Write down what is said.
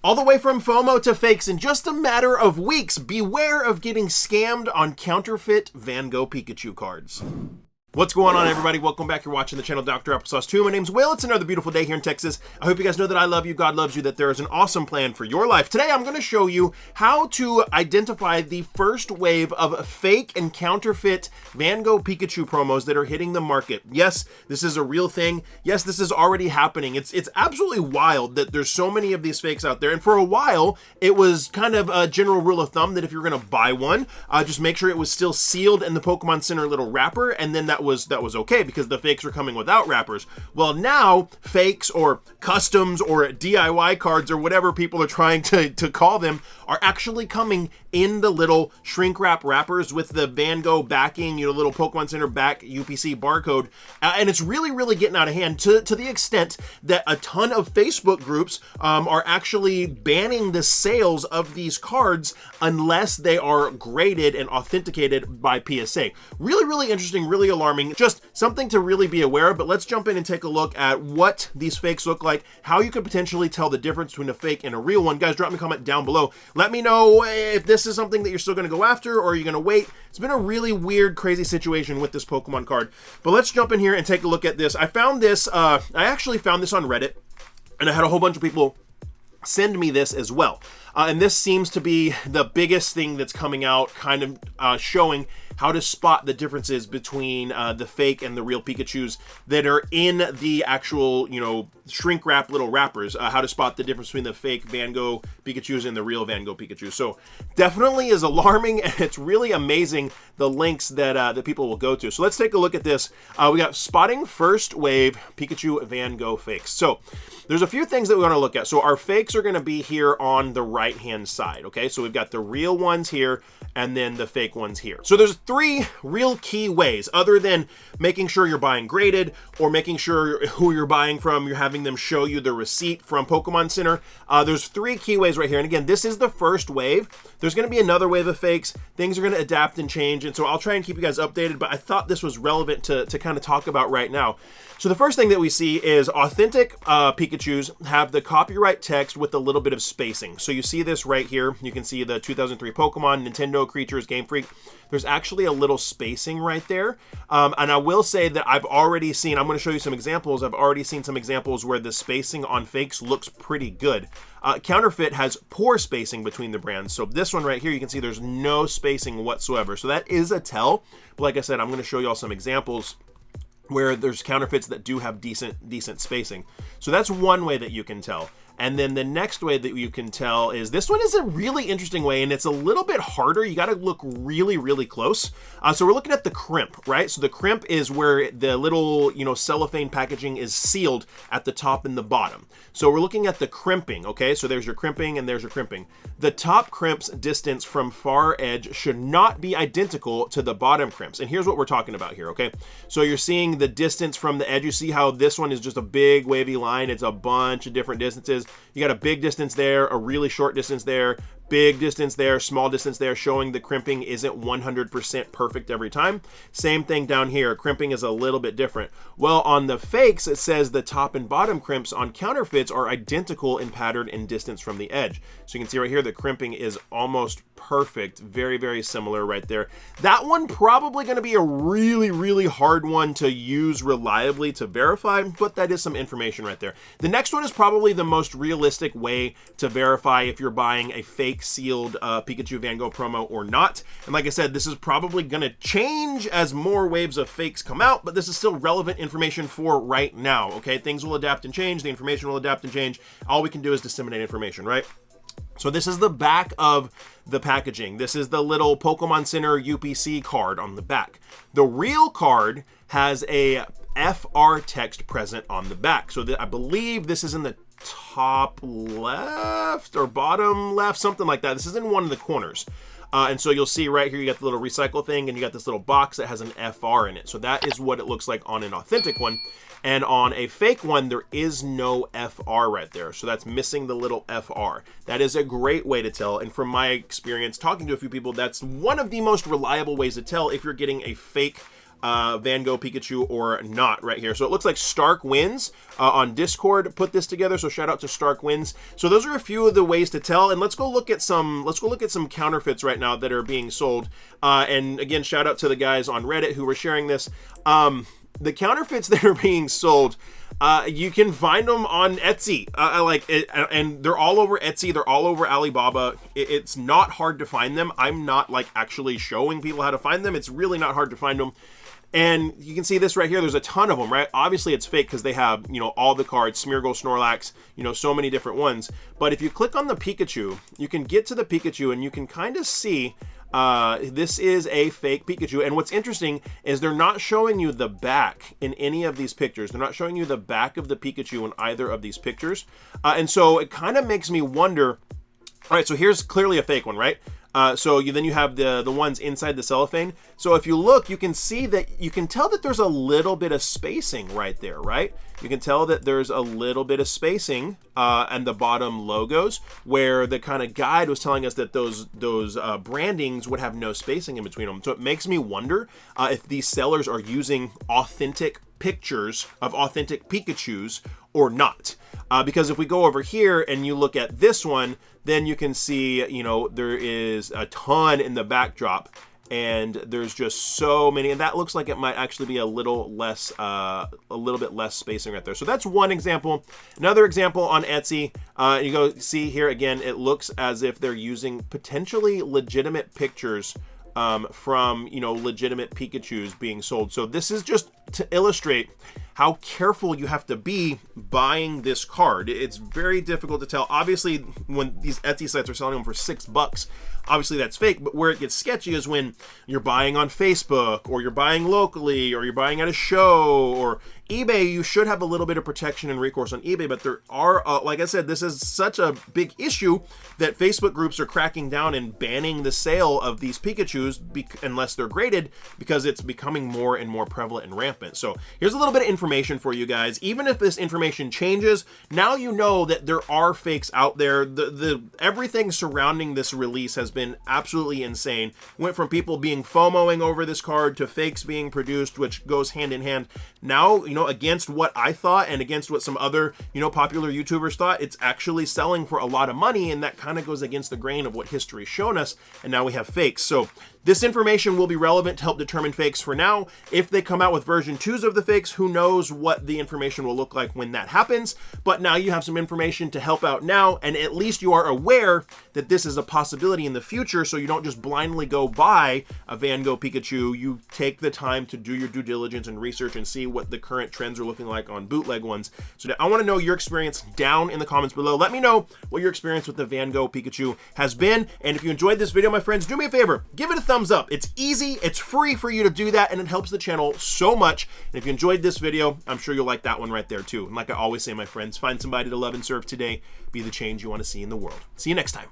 All the way from FOMO to fakes in just a matter of weeks. Beware of getting scammed on counterfeit Van Gogh Pikachu cards. What's going on, everybody? Welcome back. You're watching the channel Dr. Applesauce 2. My name's Will. It's another beautiful day here in Texas. I hope you guys know that I love you, God loves you, that there is an awesome plan for your life. Today, I'm going to show you how to identify the first wave of fake and counterfeit Van Gogh Pikachu promos that are hitting the market. Yes, this is a real thing. Yes, this is already happening. It's absolutely wild that there's so many of these fakes out there. And for a while, it was kind of a general rule of thumb that if you're going to buy one, just make sure it was still sealed in the Pokemon Center little wrapper, and then that was okay because the fakes are coming without wrappers. Well, now fakes or customs or DIY cards or whatever people are trying to call them are actually coming in the little shrink wrap wrappers with the Van Gogh backing, little Pokemon Center back UPC barcode. And it's really getting out of hand to the extent that a ton of Facebook groups are actually banning the sales of these cards unless they are graded and authenticated by PSA. Really interesting, really alarming. Just something to really be aware of, but let's jump in and take a look at what these fakes look like, how you could potentially tell the difference between a fake and a real one. Guys, drop me a comment down below. Let me know if this is something that you're still going to go after or you're going to wait. It's been a really weird, crazy situation with this Pokemon card, but let's jump in here and take a look at this. I found this, I actually found this on Reddit, and I had a whole bunch of people send me this as well. And this seems to be the biggest thing that's coming out, kind of showing how to spot the differences between the fake and the real Pikachus that are in the actual, shrink wrap little wrappers, how to spot the difference between the fake Van Gogh Pikachus and the real Van Gogh Pikachu. So definitely is alarming, and it's really amazing the links that people will go to. So let's take a look at this. We got spotting first wave Pikachu Van Gogh fakes. So there's a few things that we want to look at. So our fakes are going to be here on the right hand side. Okay, so we've got the real ones here and then the fake ones here. So there's three real key ways, other than making sure you're buying graded or making sure who you're buying from, you're having them show you the receipt from Pokemon Center. There's three key ways right here. And again, this is the first wave. There's going to be another wave of fakes. Things are going to adapt and change. And so I'll try and keep you guys updated, but I thought this was relevant to kind of talk about right now. So the first thing that we see is authentic Pikachus have the copyright text with a little bit of spacing. So you see this right here. You can see the 2003 Pokemon, Nintendo Creatures, Game Freak. There's actually a little spacing right there. And I will say that I've already seen, I'm going to show you some examples. I've already seen some examples where the spacing on fakes looks pretty good. Counterfeit has poor spacing between the brands. So this one right here, you can see there's no spacing whatsoever. So that is a tell. But like I said, I'm going to show you all some examples where there's counterfeits that do have decent spacing. So that's one way that you can tell. And then the next way that you can tell is, this one is a really interesting way, and it's a little bit harder. You got to look really close. So we're looking at the crimp, right? So the crimp is where the little, cellophane packaging is sealed at the top and the bottom. So we're looking at the crimping, okay? So there's your crimping and there's your crimping. The top crimp's distance from far edge should not be identical to the bottom crimps. And here's what we're talking about here, okay? So you're seeing the distance from the edge. You see how this one is just a big wavy line. It's a bunch of different distances. You got a big distance there, a really short distance there, big distance there, small distance there, showing the crimping isn't 100% perfect every time. Same thing down here. Crimping is a little bit different. Well, on the fakes, it says the top and bottom crimps on counterfeits are identical in pattern and distance from the edge. So you can see right here, the crimping is almost perfect. Very similar right there. That one probably going to be a really hard one to use reliably to verify, but that is some information right there. The next one is probably the most realistic way to verify if you're buying a fake sealed Pikachu Van Gogh promo or not. And like I said, this is probably going to change as more waves of fakes come out, but this is still relevant information for right now, okay? Things will adapt and change. The information will adapt and change. All we can do is disseminate information, right? So this is the back of the packaging. This is the little Pokemon Center UPC card on the back. The real card has a FR text present on the back. So I believe this is in the top left or bottom left, something like that. This is in one of the corners. And so you'll see right here, you got the little recycle thing and you got this little box that has an FR in it. So that is what it looks like on an authentic one. And on a fake one, there is no FR right there. So that's missing the little FR. That is a great way to tell. And from my experience talking to a few people, that's one of the most reliable ways to tell if you're getting a fake Van Gogh Pikachu or not right here. So it looks like Stark Wins on Discord put this together. So shout out to Stark Wins. So those are a few of the ways to tell. And let's go look at some counterfeits right now that are being sold. And again, shout out to the guys on Reddit who were sharing this. The counterfeits that are being sold, you can find them on Etsy, and they're all over Etsy. They're all over Alibaba. It's not hard to find them. I'm not like actually showing people how to find them. It's really not hard to find them. And you can see this right here. There's a ton of them, right? Obviously it's fake because they have, you know, all the cards, Smeargle, Snorlax, you know, so many different ones. But if you click on the Pikachu, you can get to the Pikachu and you can kind of see this is a fake Pikachu. And what's interesting is they're not showing you the back in any of these pictures. They're not showing you the back of the Pikachu in either of these pictures. And so it kind of makes me wonder, all right, so here's clearly a fake one, right? So then you have the ones inside the cellophane. So if you look, you can see that you can tell that there's a little bit of spacing right there, right? You can tell that there's a little bit of spacing and the bottom logos, where the kind of guide was telling us that those brandings would have no spacing in between them. So it makes me wonder if these sellers are using authentic pictures of authentic Pikachus or not. Because if we go over here and you look at this one, then you can see, you know, there is a ton in the backdrop and there's just so many, and that looks like it might actually be a little bit less spacing right there. So that's one example. Another example on Etsy, you go see here again, it looks as if they're using potentially legitimate pictures from, you know, legitimate Pikachus being sold. So this is just to illustrate how careful you have to be buying this card. It's very difficult to tell. Obviously, when these Etsy sites are selling them for $6, obviously that's fake. But where it gets sketchy is when you're buying on Facebook, or you're buying locally, or you're buying at a show, or eBay. You should have a little bit of protection and recourse on eBay, but there are, like I said, this is such a big issue that Facebook groups are cracking down and banning the sale of these Pikachus unless they're graded, because it's becoming more and more prevalent and rampant. So here's a little bit of information for you guys. Even if this information changes, now you know that there are fakes out there. Everything surrounding this release has been absolutely insane. Went from people being FOMOing over this card to fakes being produced, which goes hand in hand. Now, you know, against what I thought and against what some other, you know, popular YouTubers thought, it's actually selling for a lot of money, and that kind of goes against the grain of what history's shown us, and now we have fakes. So this information will be relevant to help determine fakes for now. If they come out with version 2s of the fakes, who knows what the information will look like when that happens. But now you have some information to help out now, and at least you are aware that this is a possibility in the future, so you don't just blindly go buy a Van Gogh Pikachu. You take the time to do your due diligence and research and see what the current trends are looking like on bootleg ones. So I want to know your experience down in the comments below. Let me know what your experience with the Van Gogh Pikachu has been. And if you enjoyed this video, my friends, do me a favor, give it a thumbs up. It's easy, it's free for you to do that, and it helps the channel so much. And if you enjoyed this video, I'm sure you'll like that one right there too. And like I always say, my friends, find somebody to love and serve today. Be the change you want to see in the world. See you next time.